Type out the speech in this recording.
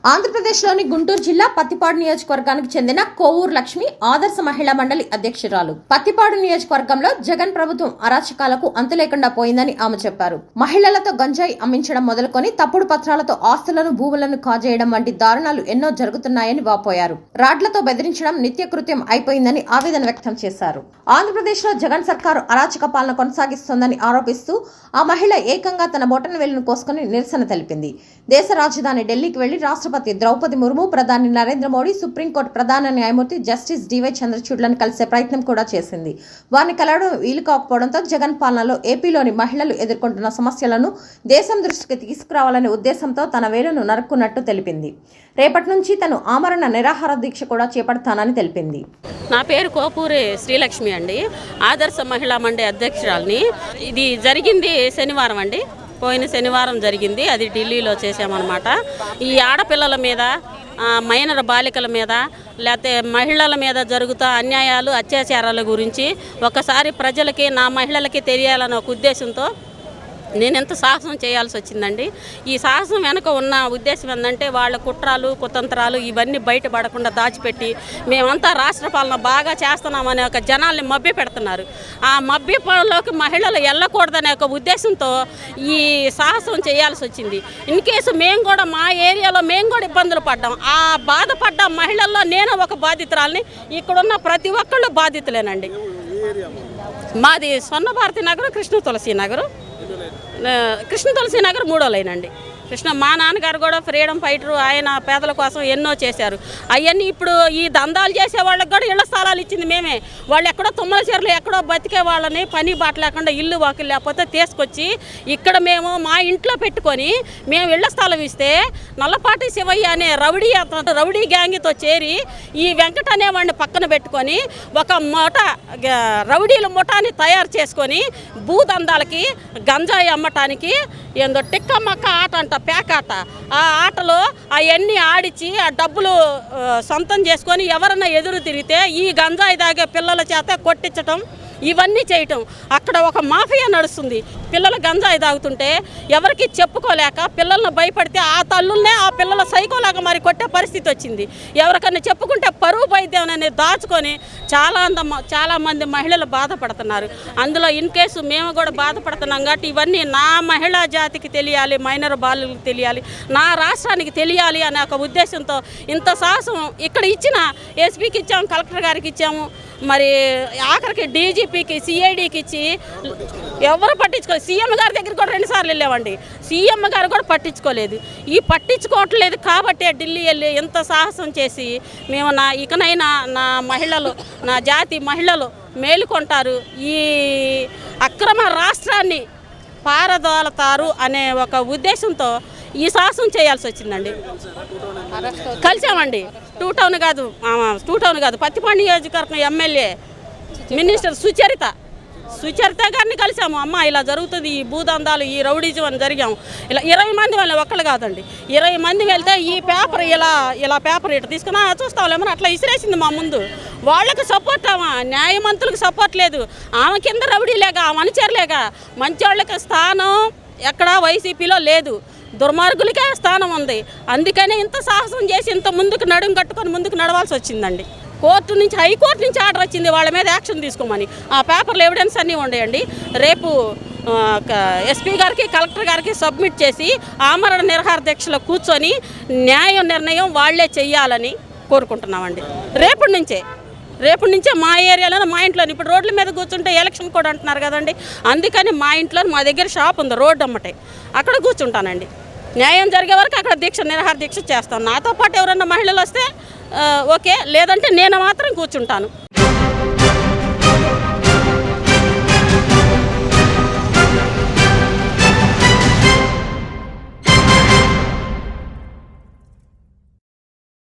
ఆంధ్రప్రదేశ్లోని గుంటూరు జిల్లా పత్తిపాడు నియోజకవర్గానికి చెందిన కోవూరు లక్ష్మి ఆదర్శ మహిళా మండలి అధ్యక్షురాలు. పత్తిపాడు నియోజకవర్గంలో జగన్ ప్రభుత్వం అరాచకాలకు అంతులేకుండా పోయిందని ఆమె చెప్పారు. మహిళలతో గంజాయి అమ్మించడం మొదలుకొని తప్పుడు పత్రాలతో ఆస్తులను, భూములను కాజేయడం వంటి దారుణాలు ఎన్నో జరుగుతున్నాయని వాపోయారు. రాడ్లతో బెదిరించడం నిత్యకృత్యం అయిపోయిందని ఆవేదన వ్యక్తం చేశారు. ఆంధ్రప్రదేశ్లో జగన్ సర్కారు అరాచక పాలన కొనసాగిస్తోందని ఆరోపిస్తూ ఆ మహిళ ఏకంగా తన బొటన వేలును కోసుకుని నిరసన తెలిపింది. దేశ రాజధాని ఢిల్లీకి వెళ్లి రాష్ట్రపతి ద్రౌపది ముర్ము, ప్రధాని నరేంద్ర మోడీ, సుప్రీంకోర్టు ప్రధాన న్యాయమూర్తి జస్టిస్ డివై చంద్రచూడ్లను కలిసే ప్రయత్నం కూడా చేసింది. వారిని కలవడం వీలు కాకపోవడంతో జగన్ పాలనలో ఏపీలోని మహిళలు ఎదుర్కొంటున్న సమస్యలను దేశం దృష్టికి తీసుకురావాలనే ఉద్దేశంతో తన వేలును నరుక్కున్నట్టు తెలిపింది. రేపటి నుంచి తను ఆమరణ నిరాహార దీక్ష కూడా చేపడతానని తెలిపింది. నా పేరు కోపూరి శ్రీలక్ష్మి అండి. ఆదర్శ మహిళా మండలి అధ్యక్షురాలని. ఇది జరిగింది శనివారం అండి. పోయిన శనివారం జరిగింది. అది ఢిల్లీలో చేసామన్నమాట. ఈ ఆడపిల్లల మీద, మైనర్ బాలికల మీద, లేకపోతే మహిళల మీద జరుగుతా అన్యాయాలు, అత్యాచారాల గురించి ఒకసారి ప్రజలకి, నా మహిళలకి తెలియాలన్న ఒక ఉద్దేశంతో నేను ఎంత సాహసం చేయాల్సి వచ్చిందండి. ఈ సాహసం వెనక ఉన్న ఉద్దేశం ఏంటంటే వాళ్ళ కుట్రాలు, కుతంత్రాలు ఇవన్నీ బయటపడకుండా దాచిపెట్టి మేమంతా రాష్ట్ర పాలన బాగా చేస్తున్నామనే ఒక జనాల్ని మభ్య పెడుతున్నారు. ఆ మభ్యలోకి మహిళలు వెళ్ళకూడదనే ఒక ఉద్దేశంతో ఈ సాహసం చేయాల్సి వచ్చింది. ఇన్ కేసు మేము కూడా మా ఏరియాలో మేము కూడా ఇబ్బందులు పడ్డాం. ఆ బాధపడ్డ మహిళల్లో నేను ఒక బాధితురాలని. ఇక్కడున్న ప్రతి ఒక్కళ్ళు బాధితులేనండి. మాది స్వర్ణభారతి నగర్, కృష్ణ తులసి నగర్, మూడో లైన్ అండి. మా నాన్నగారు కూడా ఫ్రీడమ్ ఫైటరు. ఆయన పేదల కోసం ఎన్నో చేశారు. అవన్నీ ఇప్పుడు ఈ దందాలు చేసే వాళ్ళకి కూడా ఇళ్ల స్థలాలు ఇచ్చింది మేమే. వాళ్ళు ఎక్కడో తుమ్మల చీరలు ఎక్కడో బతికే వాళ్ళని పని బాట లేకుండా, ఇల్లు వాకిలు లేకపోతే తీసుకొచ్చి ఇక్కడ మేము మా ఇంట్లో పెట్టుకొని మేము ఇళ్ల స్థలం ఇస్తే నల్లపాటి శివయ్య అనే రౌడీ గ్యాంగ్తో చేరి ఈ వెంకట అనేవాడిని పక్కన పెట్టుకొని ఒక రౌడీల ముఠాని తయారు చేసుకొని భూదందాలకి, గంజాయి అమ్మటానికి ఏందో టిక్క మక్క ఆట అంట, పేకాట, ఆ ఆటలో అవన్నీ ఆడిచి ఆ డబ్బులు సొంతం చేసుకొని ఎవరన్నా ఎదురు తిరిగితే ఈ గంజాయి తాగే పిల్లల చేత కొట్టించటం, ఇవన్నీ చేయటం. అక్కడ ఒక మాఫియా నడుస్తుంది. పిల్లలు గంజాయి తాగుతుంటే ఎవరికి చెప్పుకోలేక పిల్లలను భయపడితే ఆ తల్లుల్నే ఆ పిల్లల సైకోలాగా మరి కొట్టే పరిస్థితి వచ్చింది. ఎవరికన్నా చెప్పుకుంటే పరువు వైద్యం అనేది దాచుకొని చాలామంది మహిళలు బాధపడుతున్నారు. అందులో ఇన్ కేసు మేము కూడా బాధపడుతున్నాం కాబట్టి ఇవన్నీ నా మహిళా జాతికి తెలియాలి, మైనర్ బాలులకు తెలియాలి, నా రాష్ట్రానికి తెలియాలి అనే ఒక ఉద్దేశంతో ఇంత సాహసం ఇక్కడ ఇచ్చిన ఎస్పీకి ఇచ్చాము, కలెక్టర్ గారికి ఇచ్చాము, మరి ఆఖరికి డీజీపీకి, సిఐడికి ఇచ్చి ఎవరు పట్టించుకోలేదు. సీఎం గారి దగ్గర కూడా 2 సార్లు వెళ్ళామండి. సీఎం గారు కూడా పట్టించుకోలేదు. ఈ పట్టించుకోవట్లేదు కాబట్టి ఢిల్లీ వెళ్ళి ఎంత సాహసం చేసి మేము ఇకనైనా నా మహిళలు, నా జాతి మహిళలు మేలుకొంటారు, ఈ అక్రమ రాష్ట్రాన్ని పారదోలతారు అనే ఒక ఉద్దేశంతో ఈ సాహసం చేయాల్సి వచ్చిందండి. కలిసామండి. టూ టౌన్ కాదు, పత్తిపాడు నియోజకవర్గం ఎమ్మెల్యే మినిస్టర్ సుచరిత గారిని కలిసాము. అమ్మ ఇలా జరుగుతుంది, ఈ భూదందాలు, ఈ రౌడీజం అని జరిగాము. ఇలా 20 మంది వెళ్ళి, ఒక్కళ్ళు కాదండి, 20 మంది వెళ్తే ఈ పేపర్ ఇలా పేపర్ ఇటు తీసుకున్నా చూస్తామేమని అట్లా ఇసిరేసింది మా ముందు. వాళ్ళకి సపోర్ట్ న్యాయమంతులకు సపోర్ట్ లేదు. ఆమె కింద రౌడీలేక, ఆమె అనుచరులేక, మంచి వాళ్ళకి స్థానం ఎక్కడ వైసీపీలో లేదు, దుర్మార్గులకే స్థానం ఉంది. అందుకనే ఇంత సాహసం చేసి ఇంత ముందుకు నడుము కట్టుకొని ముందుకు నడవాల్సి వచ్చిందండి. హైకోర్టు నుంచి ఆర్డర్ వచ్చింది వాళ్ళ మీద యాక్షన్ తీసుకోమని. ఆ పేపర్లు ఎవిడెన్స్ అన్నీ ఉండేయండి. రేపు ఎస్పీ గారికి, కలెక్టర్ గారికి సబ్మిట్ చేసి ఆమరణ నిరాహార దీక్షలో కూర్చొని న్యాయ నిర్ణయం వాళ్లే చెయ్యాలని కోరుకుంటున్నామండి. రేపటి నుంచే మా ఏరియాలో, మా ఇంట్లో, ఇప్పుడు రోడ్ల మీద కూర్చుంటే ఎలక్షన్ కూడా అంటున్నారు కదండి, అందుకని మా ఇంట్లో, మా దగ్గర షాప్ ఉంది రోడ్డు అమ్మటే, అక్కడ కూర్చుంటానండి. న్యాయం జరిగే వరకు అక్కడ నిరాహార దీక్ష చేస్తాను. నాతో పాటు ఎవరన్నా మహిళలు వస్తే ఓకే, లేదంటే నేను మాత్రం కూర్చుంటాను.